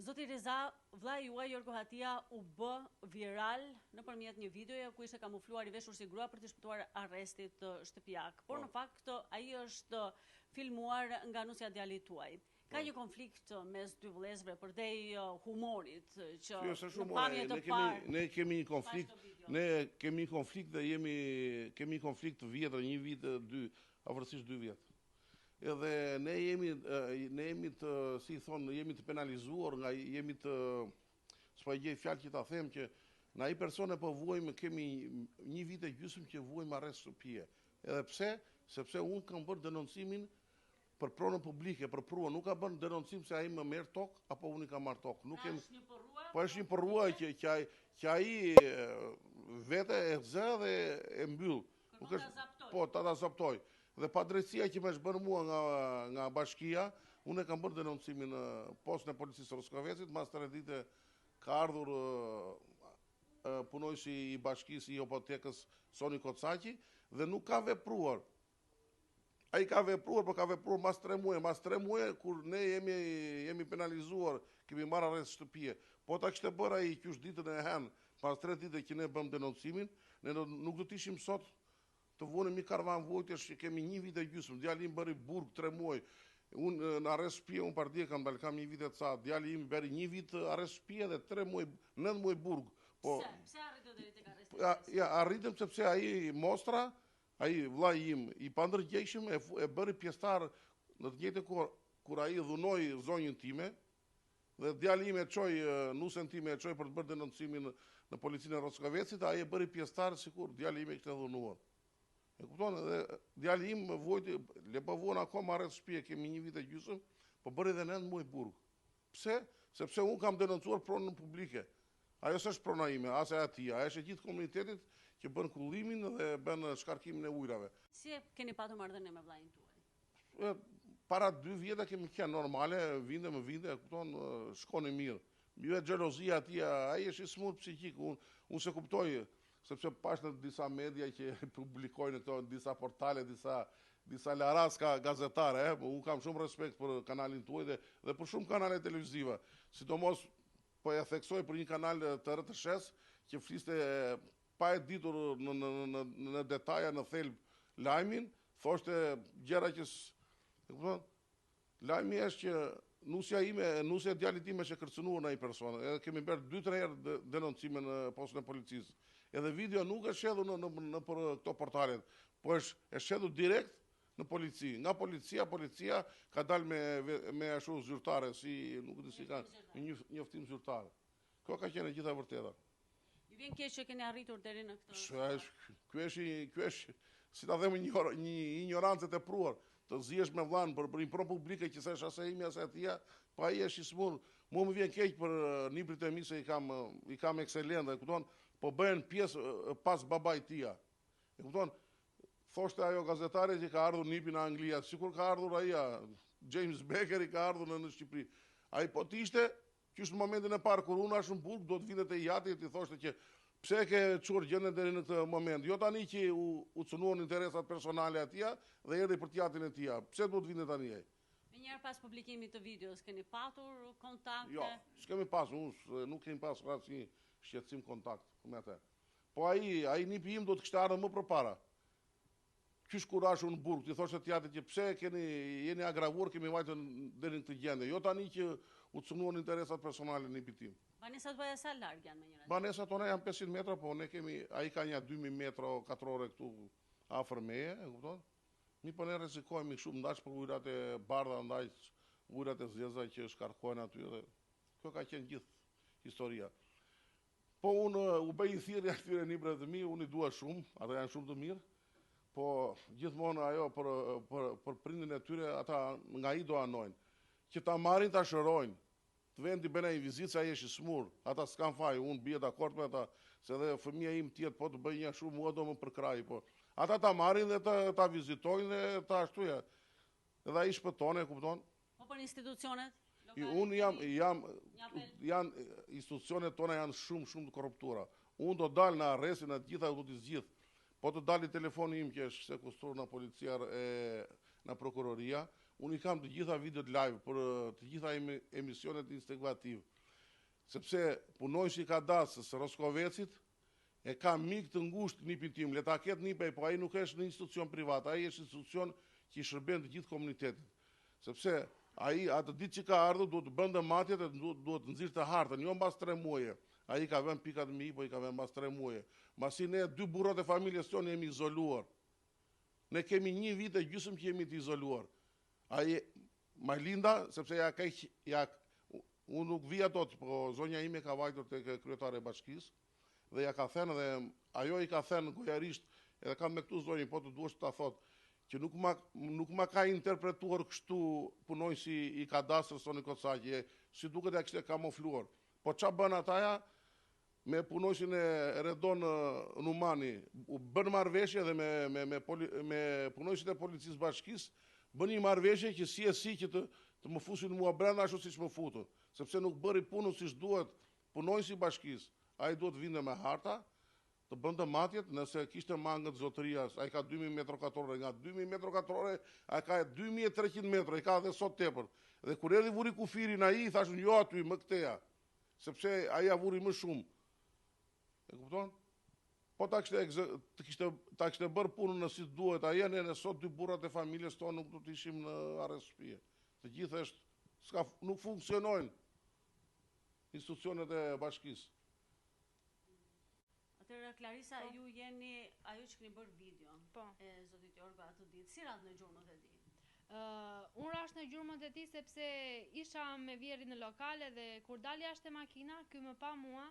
Zoti Reza, vlla juaj Jorgo Hatia u bë viral nëpërmjet një videoje ku ishte kamufluar i veshur si grua për të shpëtuar arrestit shtëpiak. Por në fakt ai është filmuar nga nusja e djalit tuaj. Ka një konflikt mes dy vëllezërve përdej humorit që në pamje të parë. Ne kemi një konflikt, kemi konflikt dhe kemi konflikt të vjetër, një vit, dy, afërsisht 2 vjet. Edhe ne jemi të, si thonë, jemi të penalizuar, nga jemi të, s'pa gjej fjalë që ta them që na i persone po vuajmë, kemi 1 vit e gjysmë që vuajmë arrest shtëpie. Edhe pse? Sepse unë kam bërë denoncimin për pronën publike, për prua, nuk ka bërë denoncim se ai më merr tokë apo unë kam marr tokë. Nuk kemi. Po është një porrua që ai vete e zë dhe e mbyll. Nuk është, po ta zaptoj. Dhe pa drejtësia që më është bërë mua nga bashkia, unë e kam bërë denoncimin në postën e policisë Roskovecit, mas 3 ditë ka ardhur punojësi i bashkisë i Opotekës Soni Kocaqi dhe nuk ka vepruar. Ai ka vepruar, por ka vepruar mas 3 muaj. Mas 3 muaj, kur ne jemi penalizuar, kemi marrë arrest shtëpie. Po ta kishte bërë ai qysh ditën e hen, pas 3 ditë që ne bëm denoncimin, ne nuk do të ishim sot të vuanim një karvan vojtësh që kemi 1 vit e gjysmë. Djali im bëri burg 3 muaj. Unë në arrest shtëpie, unë pardje kam dalë, kam 1 vit e ca. Djali im bëri 1 vit arrest shtëpie dhe 3 muaj, 9 muaj burg. Po, pse arritëm deri tek arresti? Ja, arritëm sepse ai mostra, ai vllai im i pandërgjegjshëm e bëri pjesëtar në të njëjtën kohë kur ai dhunoi zonjën time dhe djali im e çoi nusën time e çoi për të bërë denoncimin në policinë e Roskovecit, ai e bëri pjesëtar sikur djali im e kishte dhunuar. E kupton, edhe djali im vojti, le po vuan akoma arrest shtëpie, kemi 1 vit e gjysmë, po bëri edhe 9 muaj burg. Pse? Sepse unë kam denoncuar pronën publike. Ajo s'është prona ime, as e atia, ajo është e gjithë komunitetit që bën kullimin dhe bën shkarkimin e ujrave. Si e keni patur marrëdhënie me vllain tuaj? Para 2 vjeta kemi qenë normale, vinde, e kupton, shkoni mirë. Jo e xhelozia aty, ai është i smur psiqik, unë se kuptoj, sepse pash në disa media që publikojnë këto, disa portale, disa laraska gazetare, unë kam shumë respekt për kanalin tuaj dhe për shumë kanale televizive, sidomos po e theksoj për një kanal të RTS që fliste pa e ditur në detaja, në thelb lajmin, thoshte gjëra që lajmi është që nusja e djalit tim është e kërcënuar në ai person. Edhe kemi bërë 2-3 herë denoncime në postën e policisë. Edhe video nuk është shedhur në për këto portalet, po është shedhur direkt në polici. Nga policia ka dalë me ashtu zyrtare, si nuk di si ka njoftim zyrtare. Kjo ka qenë e gjitha vërteta. Ju vjen keq që keni arritur deri në këtë? Ky është, si ta them, një ignorancë e tepruar. Të ziesh me vllain për një pro publike që s'është as e imi as e atia, pa ai është i smur. Mua më vjen keq për niprit e mi se i kam ekselent, e kupton, po bëhen pjesë pas babait tia. E kupton, thoshte ajo gazetare që ka ardhur nipi në Anglia, sikur ka ardhur ai James Becker i ka ardhur në Shqipëri. Ai po të ishte qysh në momentin e parë kur unë ashtë në burg, do të vinte te jati ti thoshte që pse ke çuar gjendën deri në këtë moment. Jo tani që u cënuan interesat personale atija dhe erdhi për t'jatin e tija. Pse do të vinte tani ai? Njëherë pas publikimit të videos keni patur kontakte? Jo, s'kemi pas, unë nuk kemi pas asnjë shqetësim kontakt me atë. Po ai nipi im do të kishte ardhur më përpara. Qysh kurashu në burg, ti thoshte t'jatit që pse jeni agravuar, kemi vajtur deri në këtë gjendje. Jo tani që u cënuan interesat personale në nipit tim. Banesat tuaja sa larg janë me njëra? Banesat tona janë 500 metra, po ne ai ka një 2000 metra katrore këtu afër meje, e kupton? Mi po ne rrezikojmë shumë ndash për ujërat e bardha, ndaj ujërat e zeza që shkarkojnë aty dhe kjo ka qenë gjithë historia. Po unë u bëj i thirrje atyre niprave të mi, unë i dua shumë, ata janë shumë të mirë, po gjithmonë ajo për prindin e tyre ata nga i do anojnë, që ta marrin ta shërojnë. Të vendi bëna i vizitë, ai është i smur, ata s'kan faj, unë bie dakord me ata, se dhe fëmia im tjetë po të bëj një shumë, mua do më përkraj, po. Ata ta marrin dhe ta vizitojnë dhe ta ashtuja. Edhe ai shpëton, e kupton? Po për institucionet? Unë janë institucionet tona janë shumë të korruptura. Unë do dalë në arrestin e gjitha do t'i zgjidh. Po të dali telefoni im që është sekustruar nga policia në prokuroria, unë i kam të gjitha videot live për të gjitha emisionet investigativ, sepse punojshi i kadastrës Roskovecit e ka mik të ngushtë nipin tim, le ta ketë nipej, po ai nuk është në institucion privat, ai është institucion që i shërben të gjithë komunitetit. Sepse ai atë ditë që ka ardhur duhet të bënte matjet e duhet të nxirrte hartën, jo mbas 3 muaje. Ai ka vënë pikat me i, po i ka vënë mbas 3 muaje. Masi ne 2 burrat e familjes tonë jemi izoluar. Ne kemi 1 vit e gjysmë që jemi të izoluar. Ai Majlinda, sepse unë nuk vija dot, po zonja ime ka vajtur tek kryetare e bashkisë dhe ja ka thënë dhe ajo i ka thënë gojarisht, edhe kam me këtu zonjën, po të duhesh ta thot, që nuk ma ka interpretuar kështu punojësi i kadastrës Soni Kocaqi, si duket ja kishte kamufluar. Po qa bën ataja me punojësin e Redon Numani, u bën marrëveshje dhe me punojësit e policisë bashkisë, bën një marrëveshje që si që të më fusin mua brenda ashtu siç më futën, sepse nuk bëri punën siç duhet punojësi i bashkisë. Ai duhet vinte me harta, të bënte matjet, nëse kishte mangët zotëria, ai ka 2000 metra katrore, nga 2000 metra katrore, ai ka 2300 metra, i ka dhe sot tepër. Dhe kur erdhi vuri kufirin ai, i thashun jo aty, më këteja, sepse ai ja vuri më shumë. E kupton? Po ta kishte bërë punën në si duhet, ai ne sot 2 burrat e familjes tonë nuk do të ishim në arrest shtëpie. Të gjithë nuk funksionojnë institucionet e bashkisë. Clarisa, ju jeni ajo që keni bërë video e zotit Jorgo atë ditë. Si rat në gjurmët e tij? Unë rash në gjurmët e tij sepse isha me vjeri në lokale dhe kur dali jashtë e makina, ky më pa mua,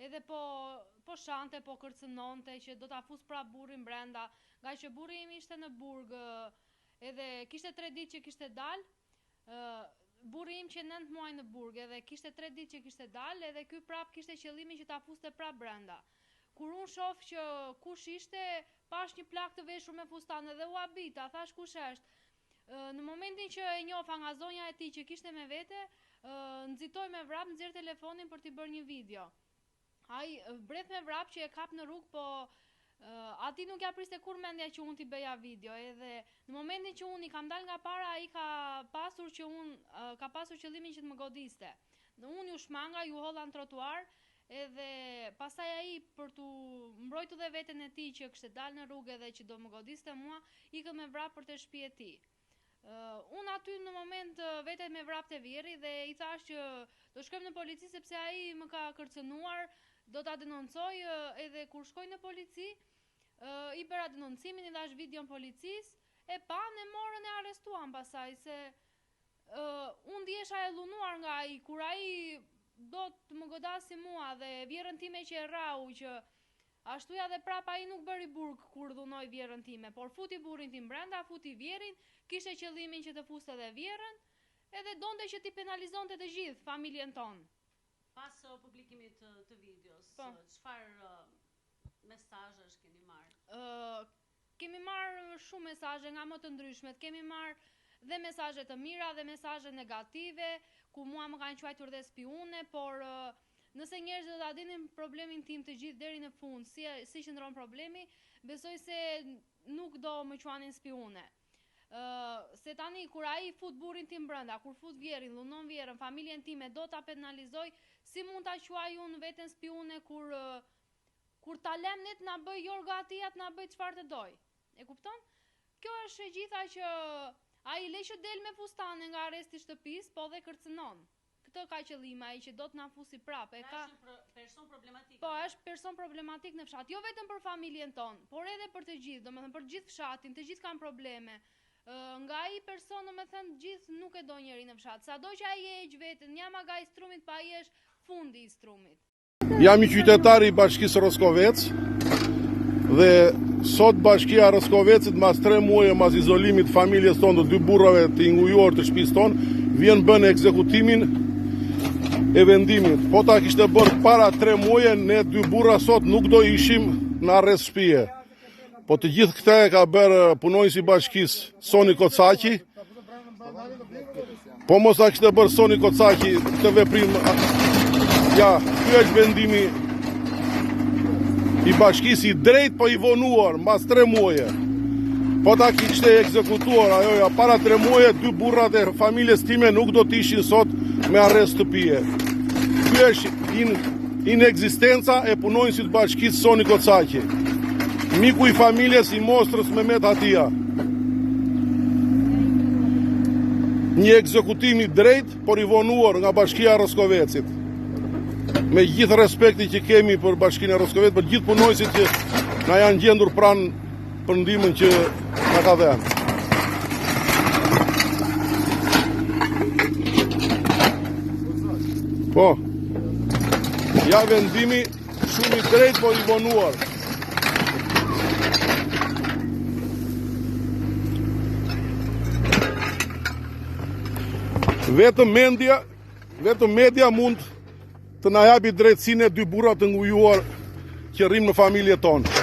edhe po shante, po kërcënonte që do ta fus prap burrin brenda, nga që burri im ishte në burg, edhe kishte 3 ditë që kishte dal, burri im që 9 muaj në burg, edhe kishte 3 ditë që kishte dal, edhe ky prap kishte qëllimin që ta fuste prap brenda. Kur unë shoh që kush ishte, pash një plak të veshur me fustan edhe u habita, thash kush është. Në momentin që e njofa nga zonja e tij që kishte me vete, nxitoj me vrap, nxjerr telefonin për t'i bërë një video. Ai breth me vrap që e kap në rrugë, po ati nuk ja priste kur mendja që unë t'i bëja video, edhe në momentin që unë i kam dal nga para, ai ka pasur qëllimin që të më godiste. Unë ju shmanga, ju holla në trotuar, edhe pastaj ai për t'u mbrojtur dhe veten e tij që kishte dalë në rrugë dhe që do më godiste mua, ikëm me vrap për te shtëpia e tij. Unë aty në moment vetet me vrap te vjerri dhe i thash që do shkojmë në polici sepse ai më ka kërcënuar, do ta denoncoj, edhe kur shkoj në polici, i bëra denoncimin, i dhash video në policisë, e pan e morën e arrestuan pasaj se unë ndjesha e lunuar nga ai, kur ai do të më godasi mua dhe vjerën time që e rau që ashtuja dhe prapa ai nuk bëri burg kur dhunoi vjerën time, por futi burrin tim brenda, futi vjerin, kishte qëllimin që të fuste dhe vjerën, edhe donte që t'i penalizonte të gjithë familjen tonë. Pas publikimit të videos, çfarë mesazhesh keni marrë? Kemi marrë shumë mesazhe nga më të ndryshmet, kemi marrë dhe mesazhe të mira dhe mesazhe negative, ku mua më kanë quajtur dhe spiune, por nëse njerëzit do ta dinin problemin tim të gjithë deri në fund, si qëndron problemi, besoj se nuk do më quanin spiune. Se tani kur ai fut burrin tim brenda, kur fut vjerin, lunon vjerën, familjen time do ta penalizoj, si mund ta quaj unë veten spiune kur ta lem ne të na bëj Jorgo atia të na bëj çfarë të doj. E kupton? Kjo është e gjitha që ai le që del me fustane nga arresti shtëpis, po dhe kërcënon. Këtë ka qëllim ai që do të na fusi prapë. Është person problematik. Po, është person problematik në fshat, jo vetëm për familjen tonë, por edhe për të gjithë, domethënë për gjithë fshatin, të gjithë kanë probleme. Nga ai person, domethënë gjithë nuk e do njëri në fshat. Sado që ai e heq veten, jam aga i strumit, pa ai është fundi i strumit. Jam i qytetari i bashkisë Roskovec dhe sot bashkia Roskovecit mas 3 muaje mas izolimit familjes tonë të 2 burrave të ingujuar të shtëpisë tonë, vjen bën ekzekutimin e vendimit. Po ta kishte bërë para 3 muaje, ne 2 burra sot nuk do ishim në arrest shtëpie. Po të gjithë këta e ka bërë punojësi i bashkisë Soni Kocaqi. Po mos ta kishte bërë Soni Kocaqi këtë veprim, ja, ky është vendimi i bashkisë i drejt, po i vonuar mbas 3 muaje. Po ta kishte ekzekutuar ajoja para 3 muaje, 2 burrat e familjes time nuk do të ishin sot me arrest të pije. Ky është inekzistenca e punonjësit bashkisë Soni Kocaqi, miku i familjes i mostrës Mehmet Hatia. Një ekzekutim i drejt, por i vonuar nga Bashkia e Roskovecit. Me gjithë respekti që kemi për Bashkinë e Roskovecit, për gjithë punonjësit që na janë gjendur pranë për ndihmën që na ka dhënë. Po, ja vendimi shumë i drejt, por i vonuar. Vetëm media mund të na japi drejtësinë e 2 burra të ngujuar që rrim në familje tonë.